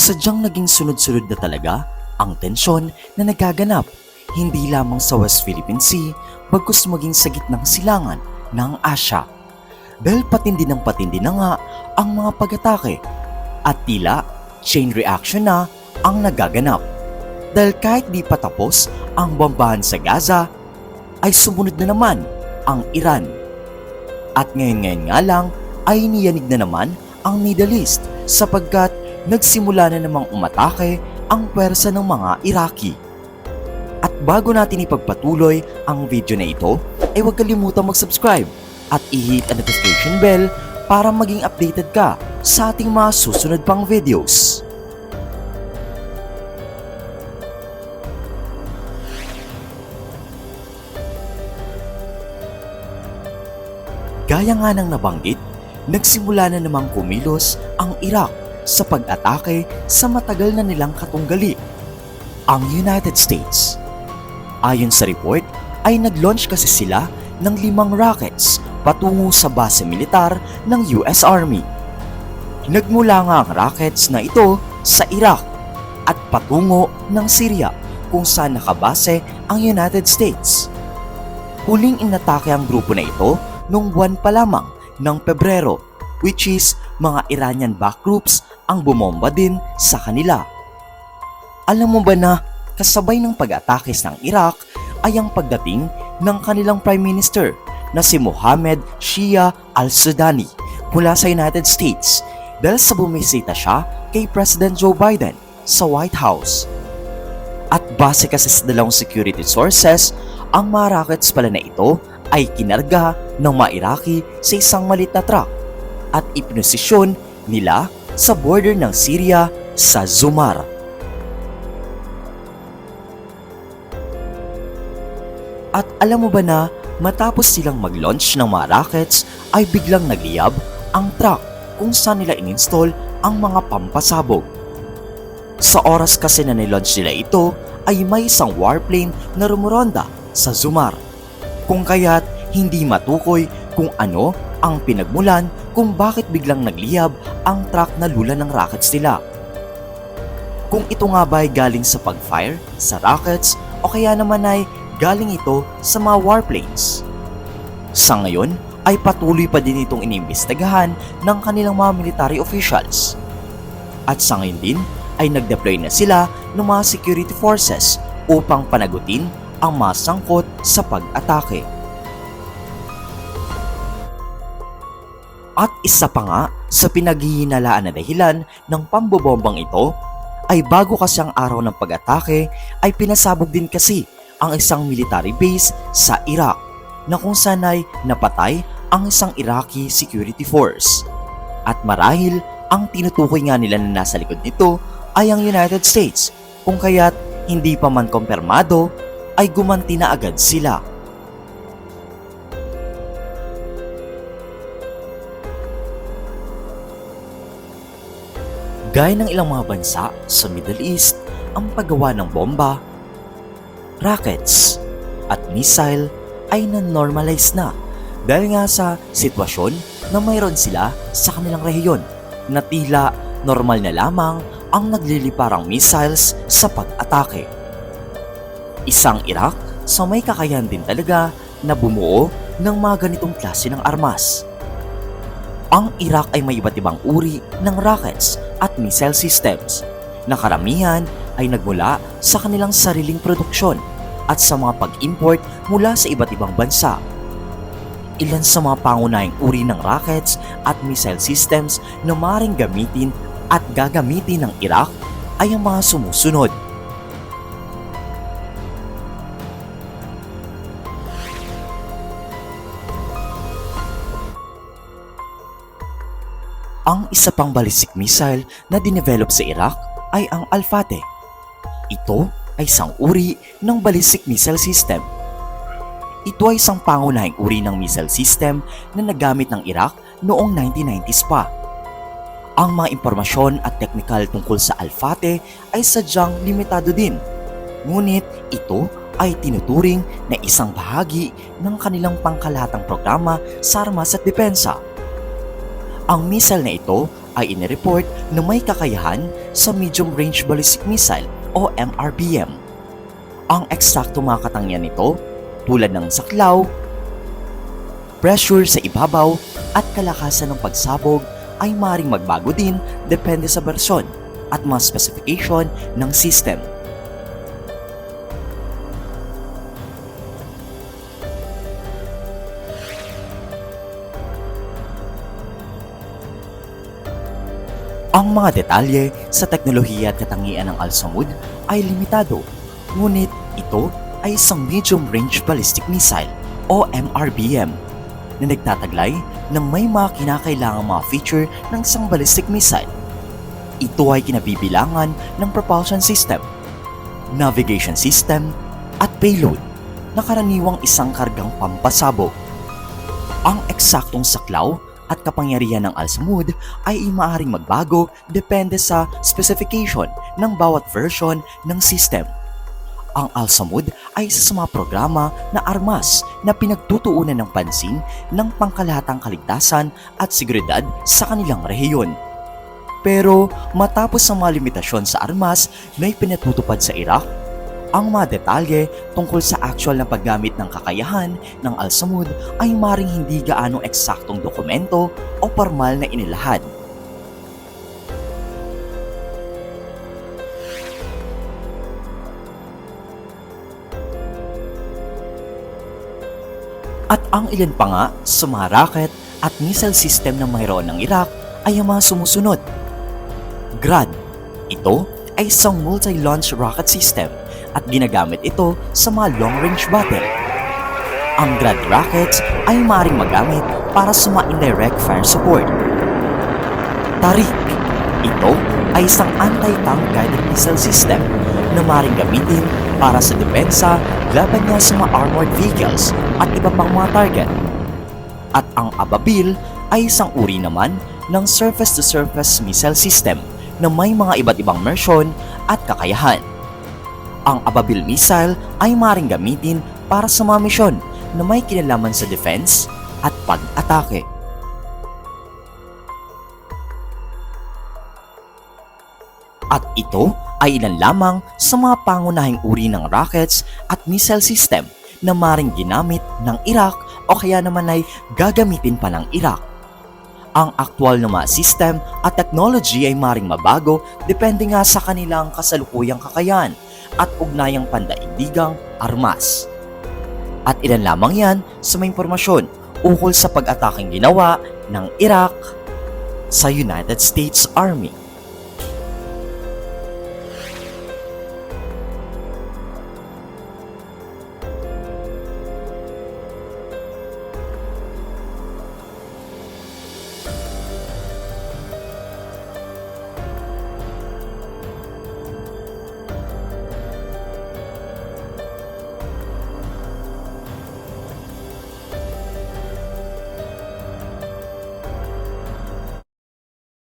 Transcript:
sadyang naging sunod-sunod na talaga ang tensyon na nagaganap hindi lamang sa West Philippine Sea bagkus maging sa gitnang silangan ng Asya. Dahil patindi ng patindi na nga ang mga pag-atake at tila chain reaction na ang nagaganap. Dahil kahit di pa tapos ang bombahan sa Gaza, ay sumunod na naman ang Iran. At ngayon nga lang ay niyanig na naman ang Middle East sapagkat nagsimula na namang umatake ang pwersa ng mga Iraqi. At bago natin ipagpatuloy ang video na ito, ay huwag kalimutang mag-subscribe at i-hit ang notification bell para maging updated ka sa ating mga susunod pang videos. Gaya nga ng nabanggit, nagsimula na namang kumilos ang Iraq sa pag-atake sa matagal na nilang katunggali, ang United States. Ayon sa report, ay nag-launch kasi sila ng 5 rockets patungo sa base militar ng US Army. Nagmula nga ang rockets na ito sa Iraq at patungo ng Syria kung saan nakabase ang United States. Huling inatake ang grupo na ito noong buwan pa lamang ng Pebrero, which is mga Iranian backed groups ang bumomba din sa kanila. Alam mo ba na kasabay ng pag-atake ng Iraq ay ang pagdating ng kanilang Prime Minister na si Mohammed Shia al-Sudani mula sa United States dahil sa bumisita siya kay President Joe Biden sa White House. At base kasi sa dalawang security sources, ang mga rockets pala na ito ay kinarga ng mga Iraqi sa isang maliit na truck at ipinosisyon nila sa border ng Syria sa Zumar. At alam mo ba na matapos silang mag-launch ng mga rockets ay biglang nagliyab ang truck kung saan nila in-install ang mga pampasabog. Sa oras kasi na nilaunch nila ito ay may isang warplane na rumuronda sa Zumar, kung kaya't hindi matukoy kung ano ang pinagmulan kung bakit biglang nagliyab ang truck na lula ng rockets nila. Kung ito nga ba ay galing sa pag-fire sa rockets o kaya naman ay galing ito sa mga warplanes. Sa ngayon ay patuloy pa din itong inimbestigahan ng kanilang mga military officials. At sa ngayon din ay nag-deploy na sila ng mga security forces upang panagutin ang mga sangkot sa pag-atake. At isa pa nga sa pinaghihinalaan na dahilan ng pambobombang ito ay bago kasi ang araw ng pag-atake ay pinasabog din kasi ang isang military base sa Iraq na kung saan ay napatay ang isang Iraqi security force. At marahil ang tinutukoy nga nila na nasa likod nito ay ang United States, kung kaya't hindi pa man kumpirmado ay gumanti na agad sila. Gaya ng ilang mga bansa sa Middle East, ang paggawa ng bomba, rockets at missile ay na-normalize na dahil nga sa sitwasyon na mayroon sila sa kanilang rehiyon na tila normal na lamang ang nagliliparang missiles sa pag-atake. Isang Iraq sa may kakayahan din talaga na bumuo ng mga ganitong klase ng armas. Ang Iraq ay may iba't ibang uri ng rockets at missile systems na karamihan ay nagmula sa kanilang sariling produksyon at sa mga pag-import mula sa iba't ibang bansa. Ilan sa mga pangunahing uri ng rockets at missile systems na maaaring gamitin at gagamitin ng Iraq ay ang mga sumusunod. Ang isa pang ballistic missile na dinevelop sa Iraq ay ang Al-Fateh. Ito ay isang uri ng ballistic missile system. Ito ay isang pangunahing uri ng missile system na nagamit ng Iraq noong 1990s pa. Ang mga impormasyon at teknikal tungkol sa Al-Fateh ay sadyang limitado din. Ngunit ito ay tinuturing na isang bahagi ng kanilang pangkalahatang programa sa armas at depensa. Ang missile na ito ay inireport na may kakayahan sa Medium Range Ballistic Missile o MRBM. Ang eksakto mga katangian nito, tulad ng saklaw, pressure sa ibabaw at kalakasan ng pagsabog ay maaaring magbago din depende sa bersyon at mga specification ng system. Ang mga detalye sa teknolohiya at katangian ng Al-Samud ay limitado, ngunit ito ay isang medium-range ballistic missile o MRBM na nagtataglay ng may mga kinakailangang mga feature ng isang ballistic missile. Ito ay kinabibilangan ng propulsion system, navigation system, at payload na karaniwang isang kargang pampasabog. Ang eksaktong saklaw at kapangyarihan ng Al-Samud ay maaaring magbago depende sa specification ng bawat version ng system. Ang Al-Samud ay isa sa mga programa na armas na pinagtutuunan ng pansin ng pangkalahatang kaligtasan at seguridad sa kanilang rehiyon. Pero matapos ang mga limitasyon sa armas na ipinatutupad sa Iraq, ang mga detalye tungkol sa actual na paggamit ng kakayahan ng Al-Samud ay maring hindi gaanong eksaktong dokumento o formal na inilahad. At ang ilan pa nga sa mga rocket at missile system na mayroon ng Iraq ay ang mga sumusunod. GRAD. Ito ay isang multi-launch rocket system at ginagamit ito sa mga long-range battle. Ang GRAD rockets ay maaaring magamit para sa mga indirect fire support. TARIC. Ito ay isang anti-tank guided missile system na maaaring gamitin para sa depensa laban niya sa mga armored vehicles at iba pang mga target. At ang Ababil ay isang uri naman ng surface-to-surface missile system na may mga iba't ibang version at kakayahan. Ang Ababil missile ay maaaring gamitin para sa mga misyon na may kinalaman sa defense at pag-atake. At ito ay ilan lamang sa mga pangunahing uri ng rockets at missile system na maaaring ginamit ng Iraq o kaya naman ay gagamitin pa ng Iraq. Ang aktual na mga system at technology ay maaaring mabago depende nga sa kanilang kasalukuyang kakayahan at ugnayang pandaigdigang armas. At ilan lamang yan sa mga impormasyon ukol sa pag-ataking ginawa ng Iraq sa United States Army.